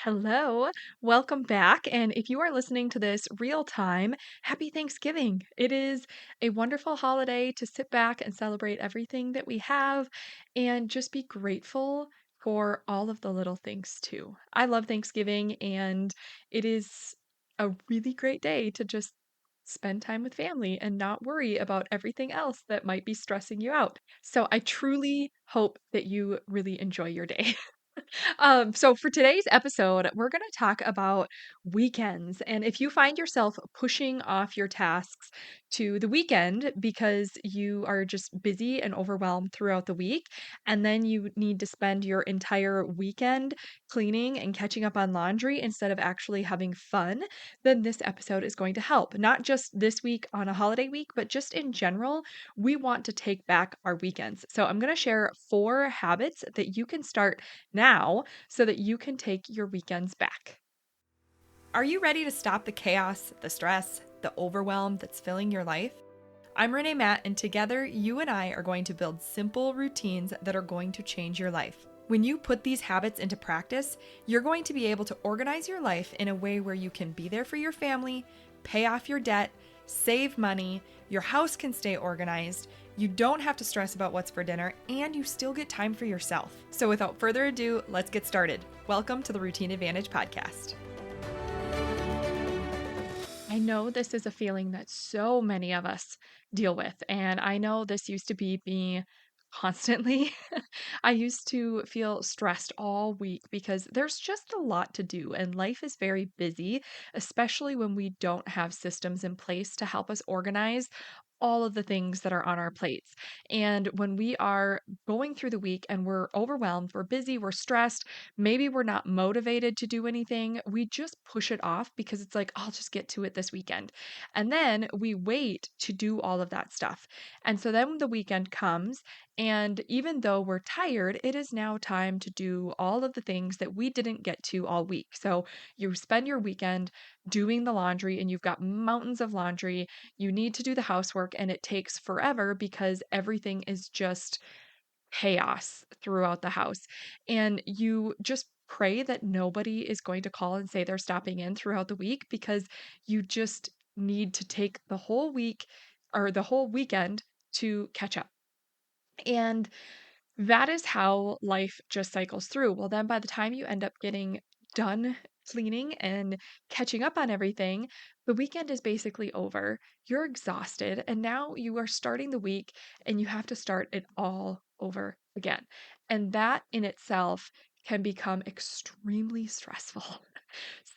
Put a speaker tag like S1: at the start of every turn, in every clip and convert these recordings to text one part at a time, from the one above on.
S1: Hello, welcome back. And if you are listening to this real time, happy Thanksgiving. It is a wonderful holiday to sit back and celebrate everything that we have and just be grateful for all of the little things too. I love Thanksgiving and it is a really great day to just spend time with family and not worry about everything else that might be stressing you out. So I truly hope that you really enjoy your day. So for today's episode, we're going to talk about weekends. And if you find yourself pushing off your tasks to the weekend because you are just busy and overwhelmed throughout the week, and then you need to spend your entire weekend cleaning and catching up on laundry instead of actually having fun, then this episode is going to help. Not just this week on a holiday week, but just in general, we want to take back our weekends. So I'm going to share 4 habits that you can start now so that you can take your weekends back. Are you ready to stop the chaos, the stress, the overwhelm that's filling your life? I'm Renae Matt, and together you and I are going to build simple routines that are going to change your life. When you put these habits into practice, you're going to be able to organize your life in a way where you can be there for your family, pay off your debt, save money, your house can stay organized, you don't have to stress about what's for dinner, and you still get time for yourself. So without further ado, let's get started. Welcome to the Routine Advantage Podcast. I know this is a feeling that so many of us deal with, and I know this used to be me constantly. I used to feel stressed all week because there's just a lot to do, and life is very busy, especially when we don't have systems in place to help us organize all of the things that are on our plates. And when we are going through the week and we're overwhelmed, we're busy, we're stressed, maybe we're not motivated to do anything, we just push it off because it's like, I'll just get to it this weekend. And then we wait to do all of that stuff. And so then the weekend comes, and even though we're tired, it is now time to do all of the things that we didn't get to all week. So you spend your weekend doing the laundry, and you've got mountains of laundry. You need to do the housework, and it takes forever because everything is just chaos throughout the house. And you just pray that nobody is going to call and say they're stopping in throughout the week because you just need to take the whole week or the whole weekend to catch up. And that is how life just cycles through. Well, then by the time you end up getting done cleaning and catching up on everything, the weekend is basically over. You're exhausted, and now you are starting the week and you have to start it all over again. And that in itself can become extremely stressful.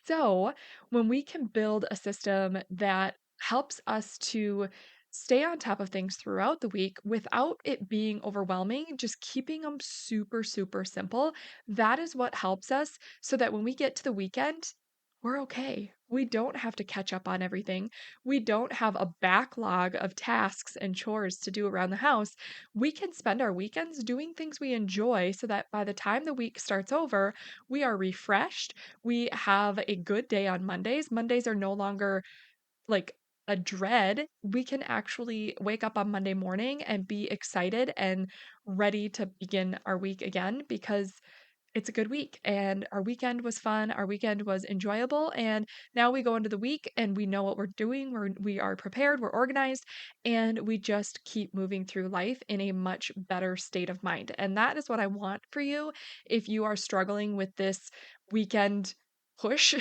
S1: So, when we can build a system that helps us to stay on top of things throughout the week without it being overwhelming, just keeping them super, super simple, that is what helps us so that when we get to the weekend, we're okay. We don't have to catch up on everything. We don't have a backlog of tasks and chores to do around the house. We can spend our weekends doing things we enjoy so that by the time the week starts over, we are refreshed. We have a good day on Mondays. Mondays are no longer like a dread. We can actually wake up on Monday morning and be excited and ready to begin our week again because it's a good week and our weekend was fun. Our weekend was enjoyable. And now we go into the week and we know what we're doing. We are prepared, we're organized, and we just keep moving through life in a much better state of mind. And that is what I want for you. If you are struggling with this weekend push,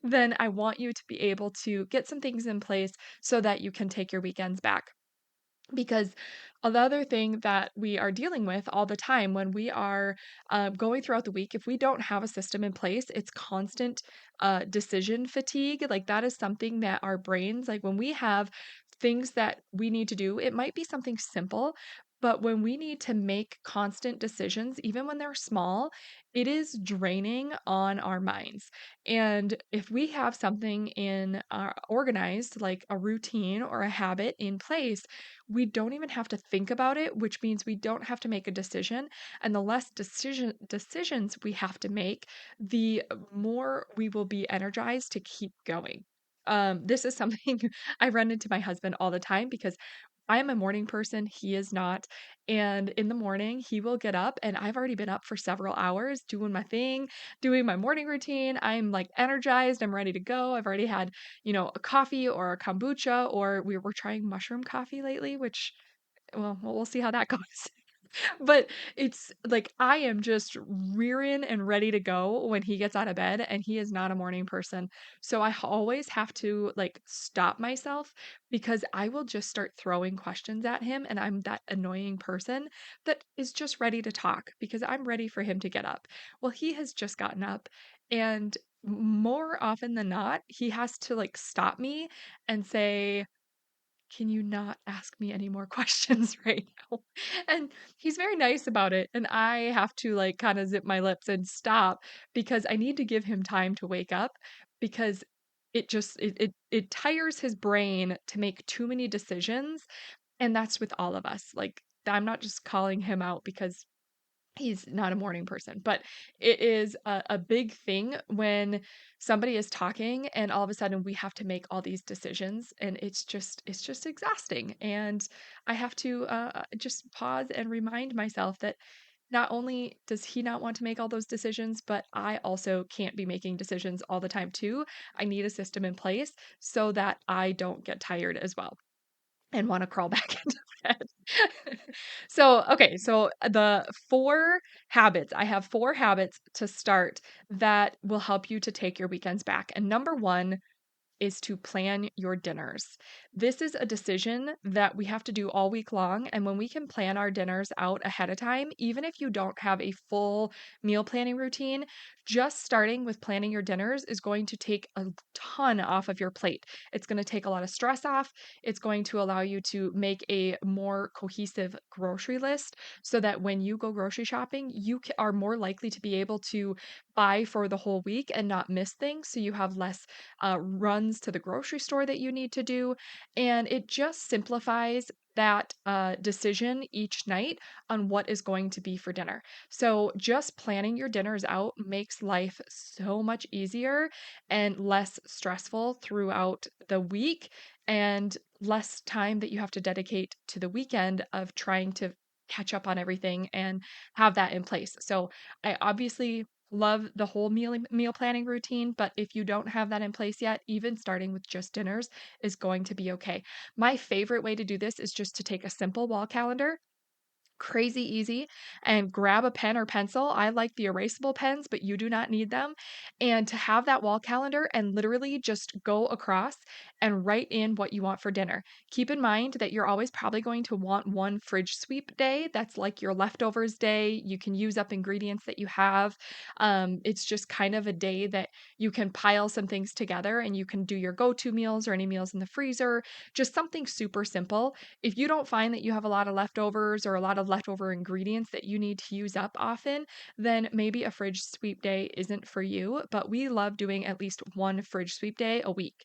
S1: then I want you to be able to get some things in place so that you can take your weekends back. Because another thing that we are dealing with all the time when we are going throughout the week, if we don't have a system in place, it's constant decision fatigue. Like that is something that our brains, like when we have things that we need to do, it might be something simple. But when we need to make constant decisions, even when they're small, it is draining on our minds. And if we have something in organized, like a routine or a habit in place, we don't even have to think about it, which means we don't have to make a decision. And the less decisions we have to make, the more we will be energized to keep going. This is something I run into my husband all the time because I'm a morning person, he is not. And in the morning, he will get up, and I've already been up for several hours doing my thing, doing my morning routine. I'm like energized, I'm ready to go. I've already had, a coffee or a kombucha, or we were trying mushroom coffee lately, which, well, we'll see how that goes. But it's like I am just rearing and ready to go when he gets out of bed, and he is not a morning person. So always have to like stop myself because I will just start throwing questions at him, and I'm that annoying person that is just ready to talk because I'm ready for him to get up. Well, he has just gotten up, and more often than not, he has to like stop me and say, can you not ask me any more questions right now? And he's very nice about it. And I have to like kind of zip my lips and stop because I need to give him time to wake up because it tires his brain to make too many decisions. And that's with all of us. Like I'm not just calling him out because he's not a morning person, but it is a big thing when somebody is talking and all of a sudden we have to make all these decisions, and it's just exhausting. And I have to just pause and remind myself that not only does he not want to make all those decisions, but I also can't be making decisions all the time too. I need a system in place so that I don't get tired as well and wanna crawl back into bed. The 4 habits, I have 4 habits to start that will help you to take your weekends back, and number 1 is to plan your dinners. This is a decision that we have to do all week long. And when we can plan our dinners out ahead of time, even if you don't have a full meal planning routine, just starting with planning your dinners is going to take a ton off of your plate. It's going to take a lot of stress off. It's going to allow you to make a more cohesive grocery list so that when you go grocery shopping, you are more likely to be able to buy for the whole week and not miss things. So you have less runs to the grocery store that you need to do. And it just simplifies that decision each night on what is going to be for dinner. So just planning your dinners out makes life so much easier and less stressful throughout the week, and less time that you have to dedicate to the weekend of trying to catch up on everything and have that in place. So I obviously love the whole meal planning routine, but if you don't have that in place yet, even starting with just dinners is going to be okay. My favorite way to do this is just to take a simple wall calendar, crazy easy, and grab a pen or pencil. I like the erasable pens, but you do not need them. And to have that wall calendar and literally just go across and write in what you want for dinner. Keep in mind that you're always probably going to want one fridge sweep day. That's like your leftovers day. You can use up ingredients that you have. It's just kind of a day that you can pile some things together and you can do your go-to meals or any meals in the freezer. Just something super simple. If you don't find that you have a lot of leftovers or a lot of leftover ingredients that you need to use up often, then maybe a fridge sweep day isn't for you. But we love doing at least one fridge sweep day a week.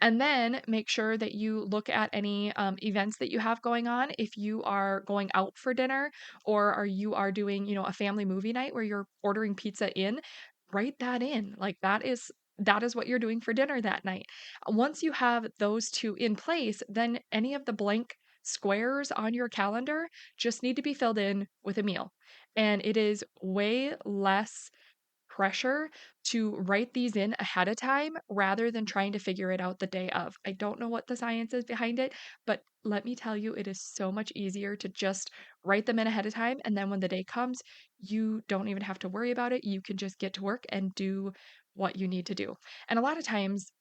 S1: And then make sure that you look at any events that you have going on. If you are going out for dinner, or you are doing, a family movie night where you're ordering pizza in, write that in. Like that is what you're doing for dinner that night. Once you have those two in place, then any of the blank squares on your calendar just need to be filled in with a meal. And it is way less pressure to write these in ahead of time rather than trying to figure it out the day of. I don't know what the science is behind it, but let me tell you, it is so much easier to just write them in ahead of time. And then when the day comes, you don't even have to worry about it. You can just get to work and do what you need to do. And a lot of times,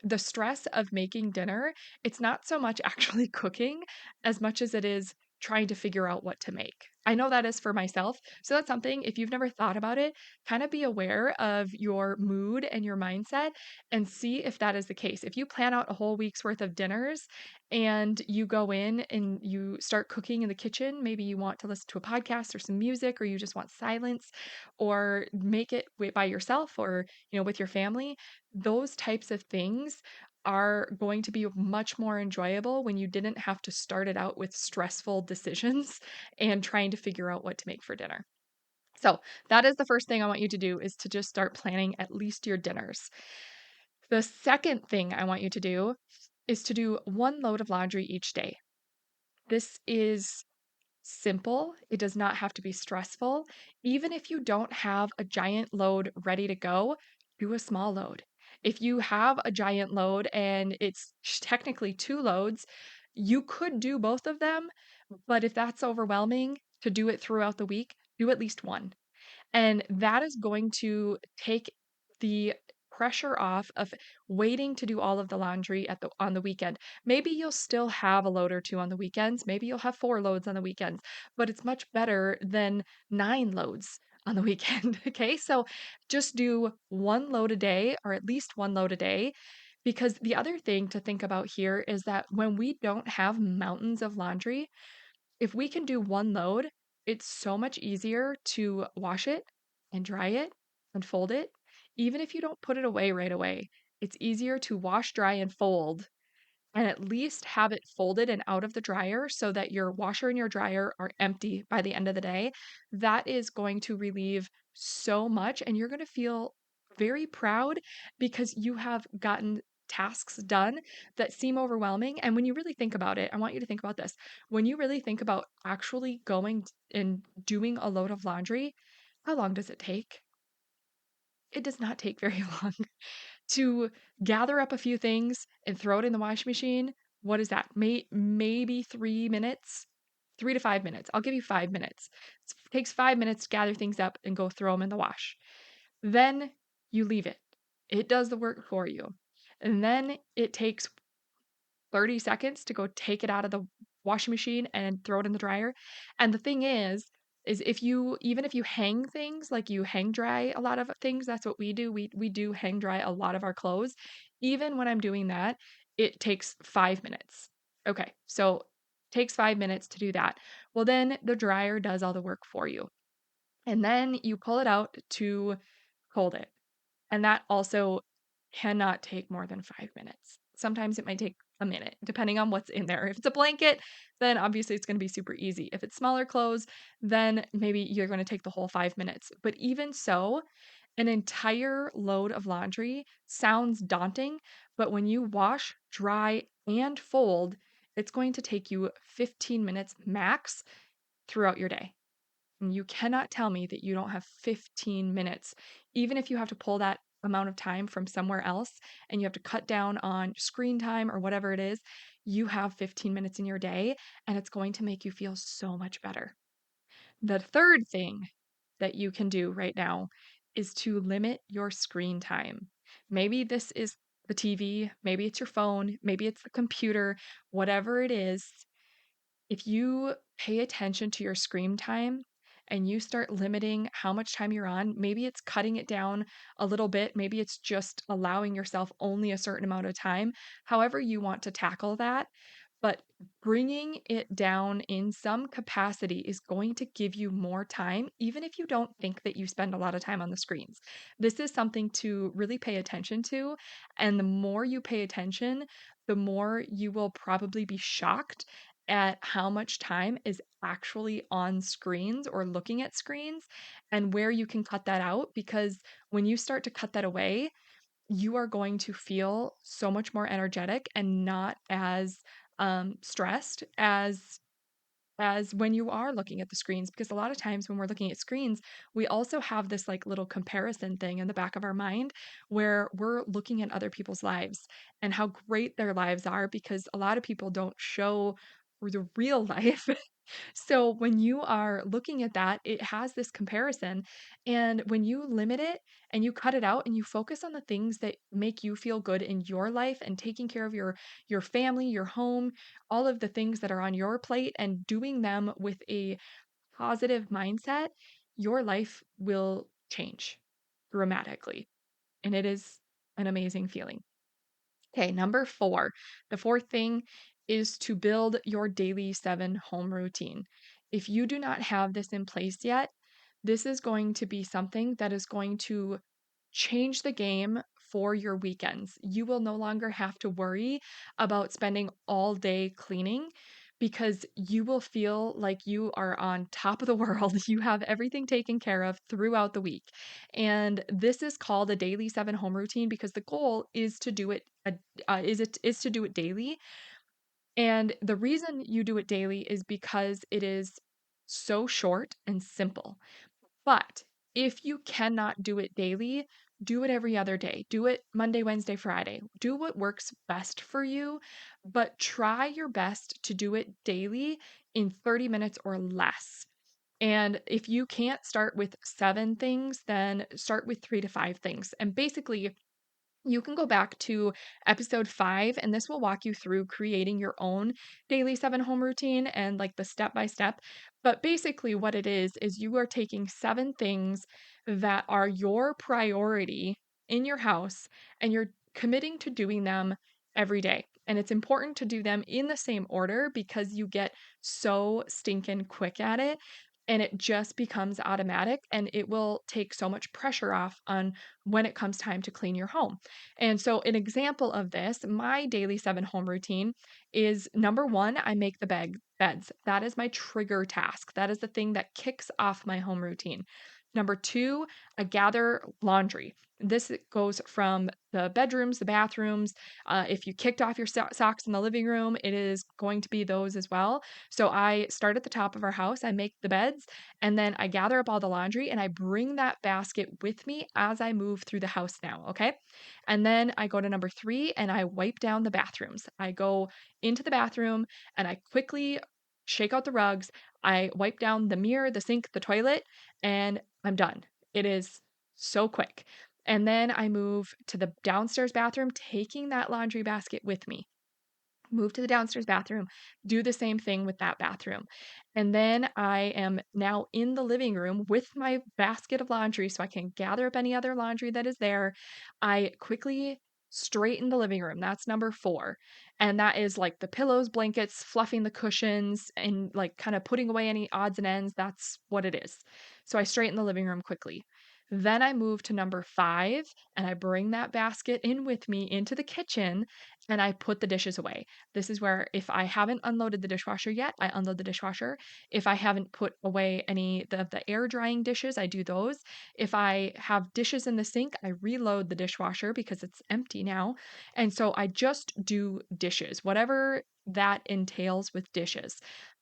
S1: the stress of making dinner, it's not so much actually cooking as much as it is trying to figure out what to make. I know that is for myself. So that's something, if you've never thought about it, kind of be aware of your mood and your mindset and see if that is the case. If you plan out a whole week's worth of dinners and you go in and you start cooking in the kitchen, maybe you want to listen to a podcast or some music, or you just want silence, or make it by yourself or, with your family, those types of things are going to be much more enjoyable when you didn't have to start it out with stressful decisions and trying to figure out what to make for dinner. So, that is the first thing I want you to do, is to just start planning at least your dinners. The second thing I want you to do is to do one load of laundry each day. This is simple. It does not have to be stressful. Even if you don't have a giant load ready to go, do a small load. If you have a giant load and it's technically two loads, you could do both of them. But if that's overwhelming to do it throughout the week, do at least one. And that is going to take the pressure off of waiting to do all of the laundry on the weekend. Maybe you'll still have a load or two on the weekends. Maybe you'll have 4 loads on the weekends, but it's much better than 9 loads on the weekend. Okay? So just do 1 load a day or at least 1 load a day. Because the other thing to think about here is that when we don't have mountains of laundry, if we can do 1 load, it's so much easier to wash it and dry it and fold it. Even if you don't put it away right away, it's easier to wash, dry, and fold and at least have it folded and out of the dryer so that your washer and your dryer are empty by the end of the day. That is going to relieve so much, and you're going to feel very proud because you have gotten tasks done that seem overwhelming. And when you really think about it, I want you to think about this. When you really think about actually going and doing a load of laundry, how long does it take? It does not take very long to gather up a few things and throw it in the washing machine. What is that? Maybe 3 minutes, 3 to 5 minutes. I'll give you 5 minutes. It takes 5 minutes to gather things up and go throw them in the wash. Then you leave it. It does the work for you. And then it takes 30 seconds to go take it out of the washing machine and throw it in the dryer. And the thing is if you even if you hang things, like you hang dry a lot of things, that's what we do. We do hang dry a lot of our clothes. Even when I'm doing that, it takes 5 minutes. Okay. So takes 5 minutes to do that. Well, then the dryer does all the work for you. And then you pull it out to cold it. And that also cannot take more than 5 minutes. Sometimes it might take a minute, depending on what's in there. If it's a blanket, then obviously it's going to be super easy. If it's smaller clothes, then maybe you're going to take the whole 5 minutes. But even so, an entire load of laundry sounds daunting, but when you wash, dry, and fold, it's going to take you 15 minutes max throughout your day. And you cannot tell me that you don't have 15 minutes, even if you have to pull that amount of time from somewhere else and you have to cut down on screen time or whatever it is. You have 15 minutes in your day, and it's going to make you feel so much better. The third thing that you can do right now is to limit your screen time. Maybe this is the TV, maybe it's your phone, maybe it's the computer, whatever it is. If you pay attention to your screen time and you start limiting how much time you're on, maybe it's cutting it down a little bit, maybe it's just allowing yourself only a certain amount of time, however you want to tackle that. But bringing it down in some capacity is going to give you more time, even if you don't think that you spend a lot of time on the screens. This is something to really pay attention to. And the more you pay attention, the more you will probably be shocked at how much time is actually on screens or looking at screens and where you can cut that out. Because when you start to cut that away, you are going to feel so much more energetic and not as stressed as when you are looking at the screens, because a lot of times when we're looking at screens, we also have this like little comparison thing in the back of our mind where we're looking at other people's lives and how great their lives are, because a lot of people don't show the real life. So when you are looking at that, it has this comparison. And when you limit it and you cut it out and you focus on the things that make you feel good in your life and taking care of your family, your home, all of the things that are on your plate and doing them with a positive mindset, your life will change dramatically. And it is an amazing feeling. Okay, number 4. The fourth thing is to build your daily 7 home routine. If you do not have this in place yet, this is going to be something that is going to change the game for your weekends. You will no longer have to worry about spending all day cleaning because you will feel like you are on top of the world. You have everything taken care of throughout the week. And this is called a daily 7 home routine because the goal is to do it is to do it daily. And the reason you do it daily is because it is so short and simple. But if you cannot do it daily, do it every other day. Do it Monday, Wednesday, Friday. Do what works best for you, but try your best to do it daily in 30 minutes or less. And if you can't start with 7 things, then start with 3 to 5 things. And basically, you can go back to episode 5, and this will walk you through creating your own daily 7 home routine and like the step by step. But basically, what it is you are taking 7 things that are your priority in your house and you're committing to doing them every day. And it's important to do them in the same order because you get so stinking quick at it and it just becomes automatic and it will take so much pressure off on when it comes time to clean your home. And so, an example of this, my daily 7 home routine is number one, I make the beds. That is my trigger task. That is the thing that kicks off my home routine. Number two, I gather laundry. This goes from the bedrooms, the bathrooms. If you kicked off your socks in the living room, it is going to be those as well. So I start at the top of our house, I make the beds, and then I gather up all the laundry and I bring that basket with me as I move through the house now. Okay. And then I go to number three and I wipe down the bathrooms. I go into the bathroom and I quickly shake out the rugs. I wipe down the mirror, the sink, the toilet, and I'm done. It is so quick. And then I move to the downstairs bathroom, taking that laundry basket with me. Move to the downstairs bathroom, do the same thing with that bathroom. And then I am now in the living room with my basket of laundry so I can gather up any other laundry that is there. I quickly straighten the living room. That's number four. And that is like the pillows, blankets, fluffing the cushions, and like kind of putting away any odds and ends. That's what it is. So I straighten the living room quickly. Then I move to number five and I bring that basket in with me into the kitchen and I put the dishes away. This is where if I haven't unloaded the dishwasher yet, I unload the dishwasher. If I haven't put away any of the air drying dishes, I do those. If I have dishes in the sink, I reload the dishwasher because it's empty now. And so I just do dishes, whatever that entails with dishes.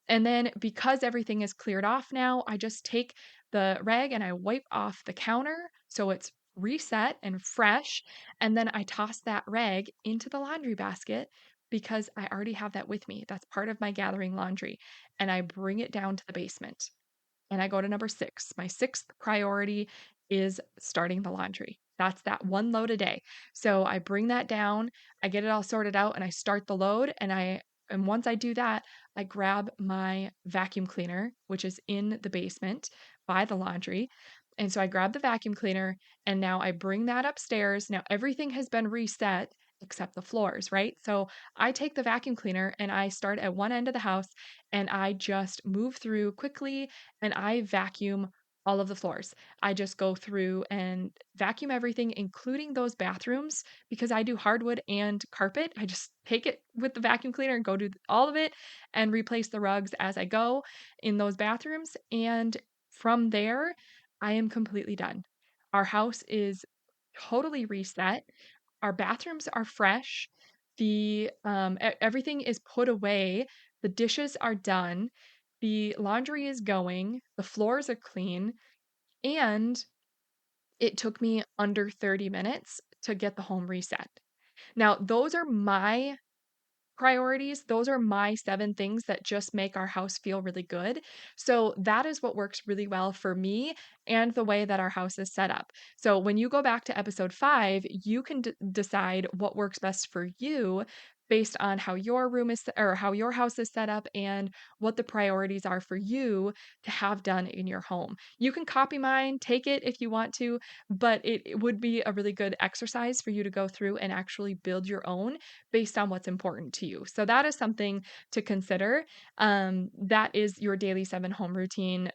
S1: And then because everything is cleared off now, I just take the rag and I wipe off the counter so it's reset and fresh. And then I toss that rag into the laundry basket because I already have that with me. That's part of my gathering laundry. And I bring it down to the basement. And I go to number 6. My sixth priority is starting the laundry. That's that one load a day. So I bring that down, I get it all sorted out, and I start the load. And once I do that, I grab my vacuum cleaner, which is in the basement by the laundry. And so I grab the vacuum cleaner and now I bring that upstairs. Now everything has been reset except the floors, right? So I take the vacuum cleaner and I start at one end of the house and I just move through quickly and I vacuum all of the floors. I just go through and vacuum everything, including those bathrooms, because I do hardwood and carpet. I just take it with the vacuum cleaner and go do all of it and replace the rugs as I go in those bathrooms. And from there, I am completely done. Our house is totally reset. Our bathrooms are fresh. Everything is put away. The dishes are done. The laundry is going. The floors are clean. And it took me under 30 minutes to get the home reset. Now, those are my priorities. Those are my 7 things that just make our house feel really good. So that is what works really well for me and the way that our house is set up. So when you go back to episode 5, you can decide what works best for you based on how your room is or how your house is set up and what the priorities are for you to have done in your home. You can copy mine, take it if you want to, but it would be a really good exercise for you to go through and actually build your own based on what's important to you. So that is something to consider. That is your daily 7 home routine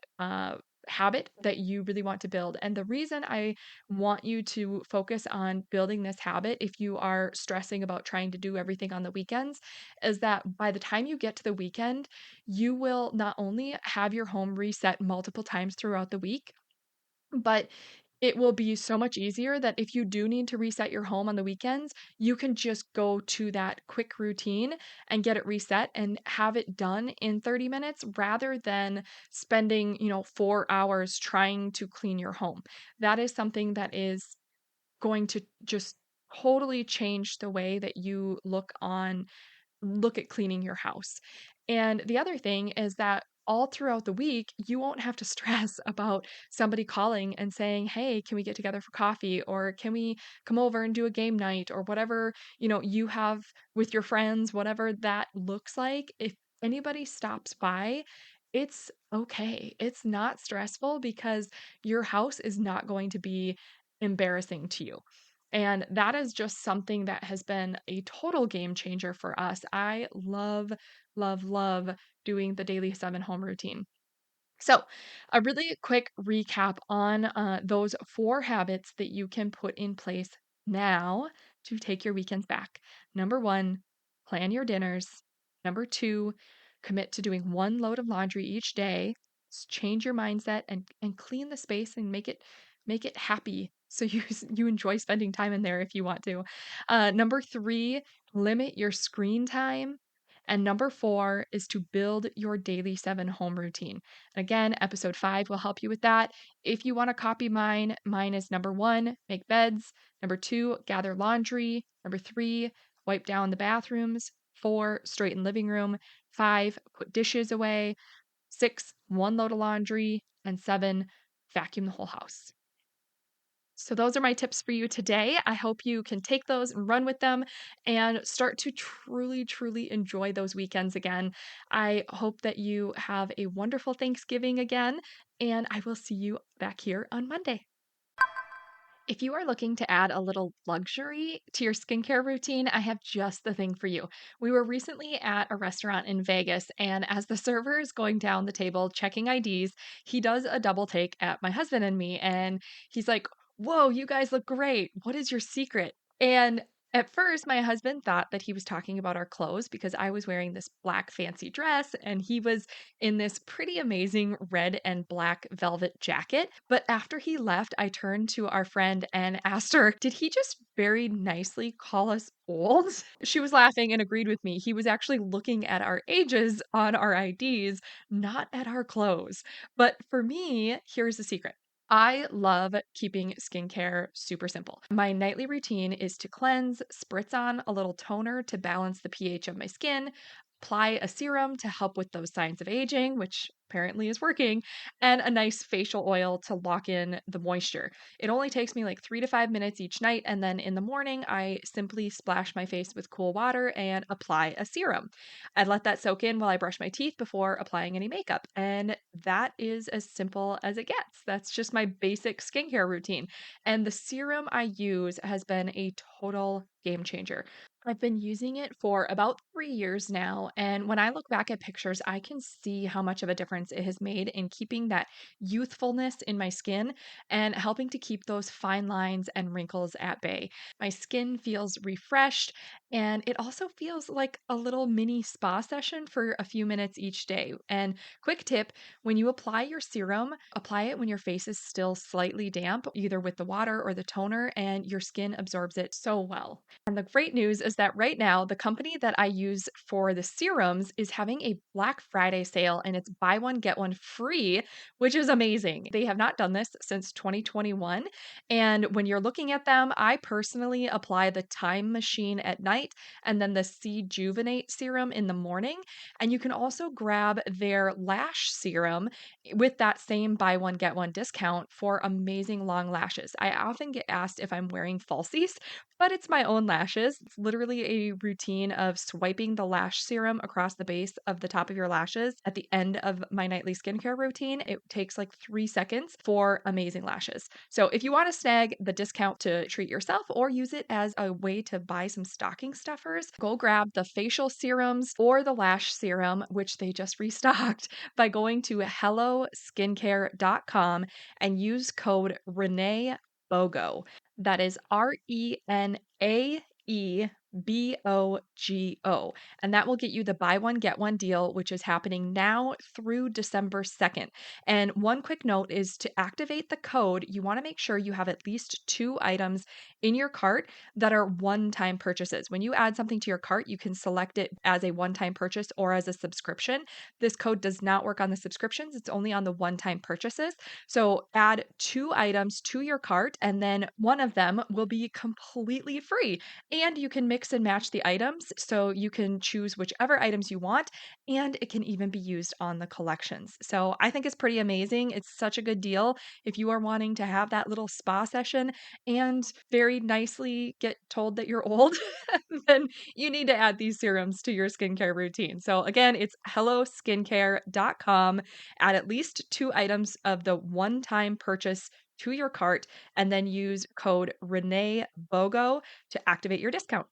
S1: habit that you really want to build. And the reason I want you to focus on building this habit, if you are stressing about trying to do everything on the weekends, is that by the time you get to the weekend, you will not only have your home reset multiple times throughout the week, but It will be so much easier that if you do need to reset your home on the weekends, you can just go to that quick routine and get it reset and have it done in 30 minutes rather than spending, 4 hours trying to clean your home. That is something that is going to just totally change the way that you look at cleaning your house. And the other thing is that all throughout the week, you won't have to stress about somebody calling and saying, "Hey, can we get together for coffee?" or "Can we come over and do a game night?" or whatever, you have with your friends, whatever that looks like. If anybody stops by, it's okay. It's not stressful because your house is not going to be embarrassing to you. And that is just something that has been a total game changer for us. I love, love, love doing the daily 7 home routine. So, a really quick recap on those 4 habits that you can put in place now to take your weekends back. Number 1, plan your dinners. Number 2, commit to doing 1 load of laundry each day. Change your mindset and clean the space and make it happy so you enjoy spending time in there if you want to. Number 3, limit your screen time. And number 4 is to build your daily 7 home routine. Again, episode 5 will help you with that. If you want to copy mine, mine is number 1, make beds. Number 2, gather laundry. Number 3, wipe down the bathrooms. 4, straighten living room. 5, put dishes away. 6, 1 load of laundry. And 7, vacuum the whole house. So, those are my tips for you today. I hope you can take those and run with them and start to truly, truly enjoy those weekends again. I hope that you have a wonderful Thanksgiving again, and I will see you back here on Monday. If you are looking to add a little luxury to your skincare routine, I have just the thing for you. We were recently at a restaurant in Vegas, and as the server is going down the table checking IDs, he does a double take at my husband and me, and he's like, "Whoa, you guys look great. What is your secret?" And at first, my husband thought that he was talking about our clothes because I was wearing this black fancy dress and he was in this pretty amazing red and black velvet jacket. But after he left, I turned to our friend and asked her, "Did he just very nicely call us old?" She was laughing and agreed with me. He was actually looking at our ages on our IDs, not at our clothes. But for me, here's the secret. I love keeping skincare super simple. My nightly routine is to cleanse, spritz on a little toner to balance the pH of my skin, apply a serum to help with those signs of aging, which apparently is working, and a nice facial oil to lock in the moisture. It only takes me like 3 to 5 minutes each night, and then in the morning, I simply splash my face with cool water and apply a serum. I let that soak in while I brush my teeth before applying any makeup. And that is as simple as it gets. That's just my basic skincare routine. And the serum I use has been a total game changer. I've been using it for about 3 years now. And when I look back at pictures, I can see how much of a difference it has made in keeping that youthfulness in my skin and helping to keep those fine lines and wrinkles at bay. My skin feels refreshed and it also feels like a little mini spa session for a few minutes each day. And quick tip, when you apply your serum, apply it when your face is still slightly damp, either with the water or the toner, and your skin absorbs it so well. And the great news is that right now, the company that I use for the serums is having a Black Friday sale and it's buy one, get one free, which is amazing. They have not done this since 2021. And when you're looking at them, I personally apply the Time Machine at night and then the C-Juvenate serum in the morning. And you can also grab their lash serum with that same buy one, get one discount for amazing long lashes. I often get asked if I'm wearing falsies, but it's my own lashes. It's literally a routine of swiping the lash serum across the base of the top of your lashes at the end of my nightly skincare routine. It takes like 3 seconds for amazing lashes. So if you want to snag the discount to treat yourself or use it as a way to buy some stocking stuffers, go grab the facial serums or the lash serum, which they just restocked, by going to helloskincare.com and use code Renae BOGO. That is Renae BOGO. And that will get you the buy one, get one deal, which is happening now through December 2nd. And one quick note is to activate the code, you want to make sure you have at least two items in your cart that are one time purchases. When you add something to your cart, you can select it as a one time purchase or as a subscription. This code does not work on the subscriptions, it's only on the one time purchases. So add two items to your cart, and then one of them will be completely free. And you can mix and match the items so you can choose whichever items you want, and it can even be used on the collections. So I think it's pretty amazing. It's such a good deal if you are wanting to have that little spa session and very nicely get told that you're old, then you need to add these serums to your skincare routine. So again, it's helloskincare.com. Add at least two items of the one-time purchase to your cart, and then use code Renae BOGO to activate your discount.